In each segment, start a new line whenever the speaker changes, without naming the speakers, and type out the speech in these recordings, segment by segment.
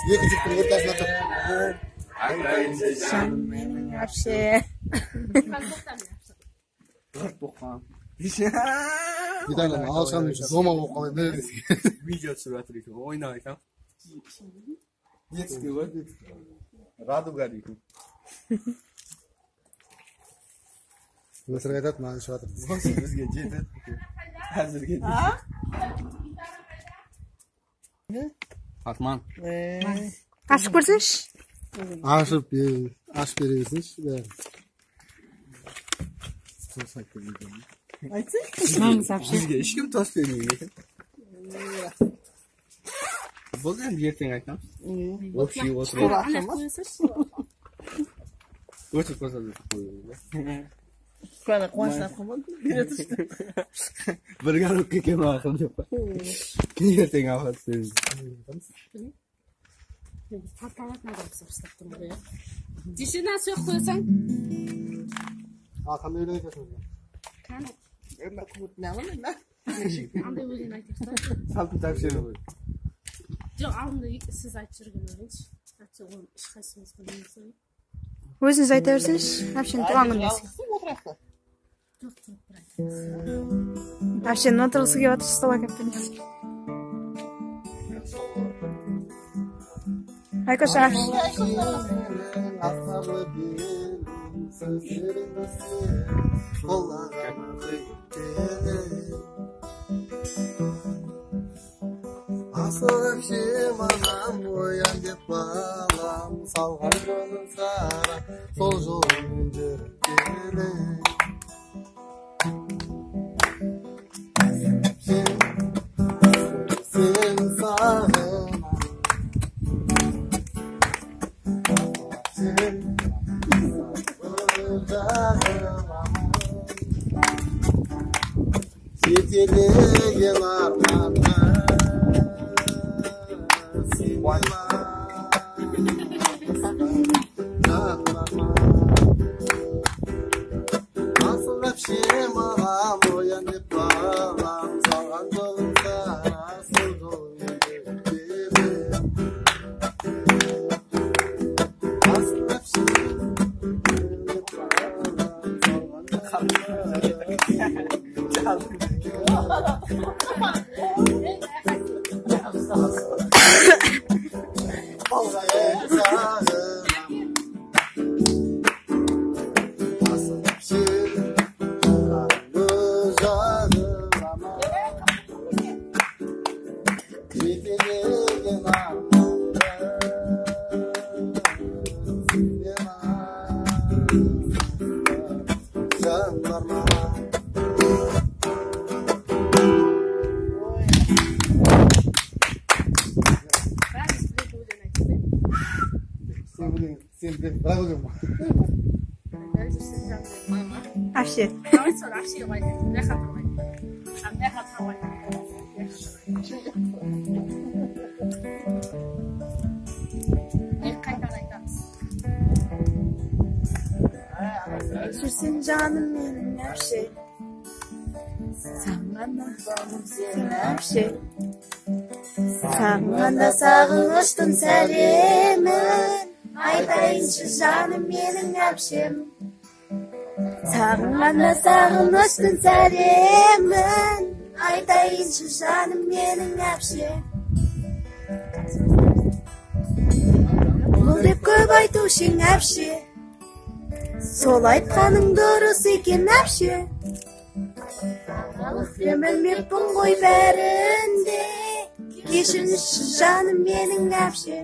Екінші ортасына тұр.
Жаным менің әпше.
Виталий, алışan için дома болып қалай береді.
Видео түсіріп жатыр екен, ойнап айтам. Детский ғой, радуга дейтін.
Өсіріп айтады, маған ішіп жатыр.
Осы бізге жетеді. Әзірге де. Атман.
Ашып көрсеңші.
Ашып бересінші.
Маңыз әпше.
Бізге ешкім тос бермейді екен. Бұл енді ертең айтамыз. Общий отырып. Өтіп қойса да қойып.
Кәне қуаныштап қоймады. Бере тұршты.
Bir garip kekem ақыл деп па. Ертең аға түсеміз.
Тарталатын адамсыз ұстап тұрмын ғой. Десені асық қойсаң?
Қандай өлең айтасың?
Қаны?
Өмір күмітіне алын, да?
Андай өлең айтырса?
Салтын тапшыры ғой.
Жоқ, алдында сіз айтып жүрген өлеңші. Әтсе ол ешқайсымыз білмейміз ғой.
Өзіңіз айта берсеңші. Әпшенің туған күні десең.
Отырақты.
Жоқ, тұрып бір айтамыз.
Әпшенің отырғысы келіп жатыр, стол әкеліп. Айкоша әпше.
Асыл әпшем анам оян деп балам салған жолын сара сол жолмен жүріп келе сені сағынам жетелеген арманға Asıl әпшем ағам оян деп балам салған жолын сара сол жолмен жүріп келе Asıl әпшем деп балам Bravo diyorum.
Әпше.
Давай сол әпшеге қойды. Не хатыр қойды. Не хатыр қойды. Қайта айтамыз.
Жүрсен жаным менің әпше. Сағынғанда сен әпше. Сағынғанда сағыныштың сәлемін айтайыншы жаным менің әпшем. Сағынғанда сағыныштың сәлемін айтайыншы жаным менің әпшем. Бұл деп көп айтушың әпше. Сол айтқаның дұрыс екен әпше. Мен білмеппін ғой бәрінде кешіріңізші жаным менің әпше.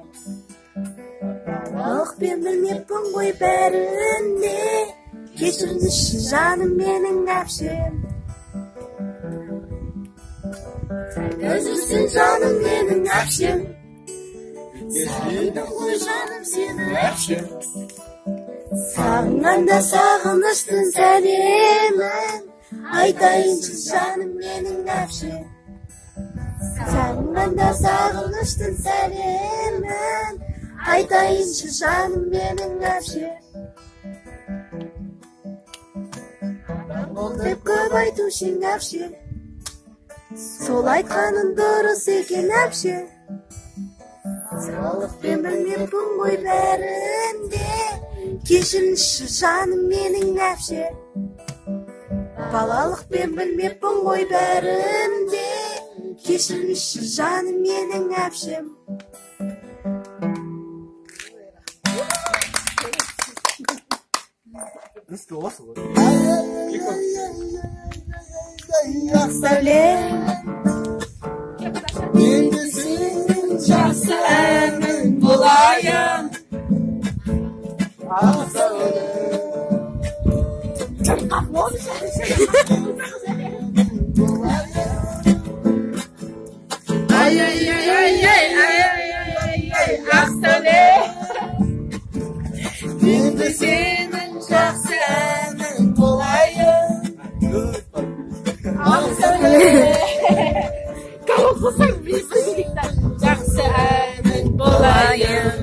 Мен білмеппін ғой бәрінде кешіріңізші жаным менің әпшем. Өзірсің жаным менің әпшем. Сағындым ғой жаным сені әпшем. Сағынғанда сағыныштың сәлемін айтайыншы жаным менің әпшем. Сағынғанда сағыныштың сәлемін айтайыншы жаным менің әпшем. Ол деп көп айтушың әпшем. Сол айтқаның дұрыс екен әпше. Мен білмеппін ғой бәрін де. Кешіріңші жаным менің әпше. Балалықпен білмеппін ғой бәрін де. Кешіріңші жаным менің әпшем. Ақ сәуле,
Енді сенің жақсы әнің болайын. Ақ сәуле,
Ай, ай, ай, ай, ай, ай, ай, ай, ақ сәуле.
енді сенің жақсы әнің болайын.
Ақ сәуле. Қалқысаң бейсіздіктен жақсы әнің болайын.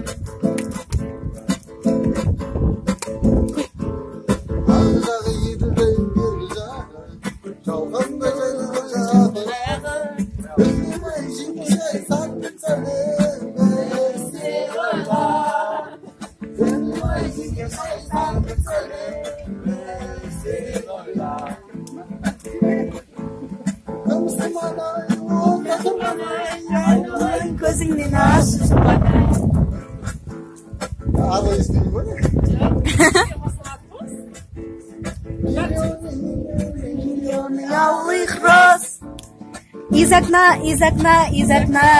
Ар жағы еділдің бері жағы, жауғанда жайлы жапырағы. Білмей жеңшей сәттің сәлем берсе ойла. Білмей жеңшей сәттің сәлем берсе ойла. Кымсыманай, оңдасыманай,
айналайын көзіңнен ашып жұбанай.
Абай істейді ма?
Алых роз. Из окна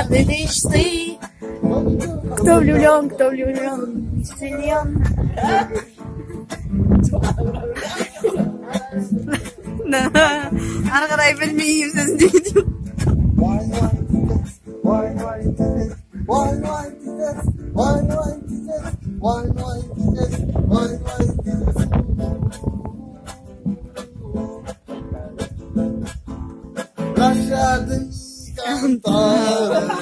видишь ты. Кто влюблен, силен. Ары қарай білмеймін сізді дейді.
Lasciatemi cantare,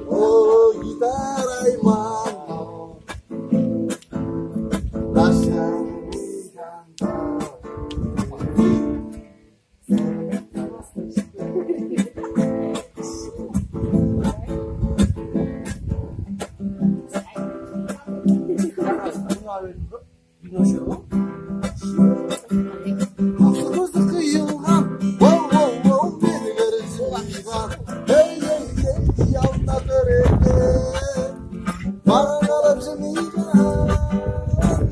oh chitarra in mano, lasciatemi cantare. Aklımızı kıyılgan, wow wow wow beni göreceğim. Hey hey hey yanına görece, bana kalacağım ilan.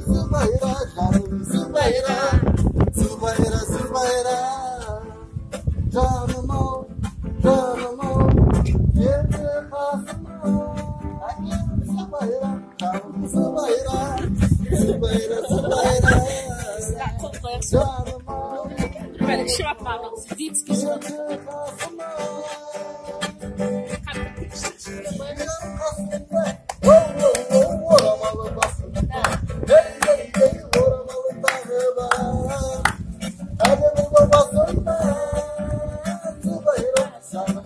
Zıbayra canım zıbayra, zıbayra zıbayra. Canım ol, yedi kasma. Zıbayra, canım zıbayra, zıbayra zıbayra. Canım ol.
Böyle şey yapma. Детский же.
Hadi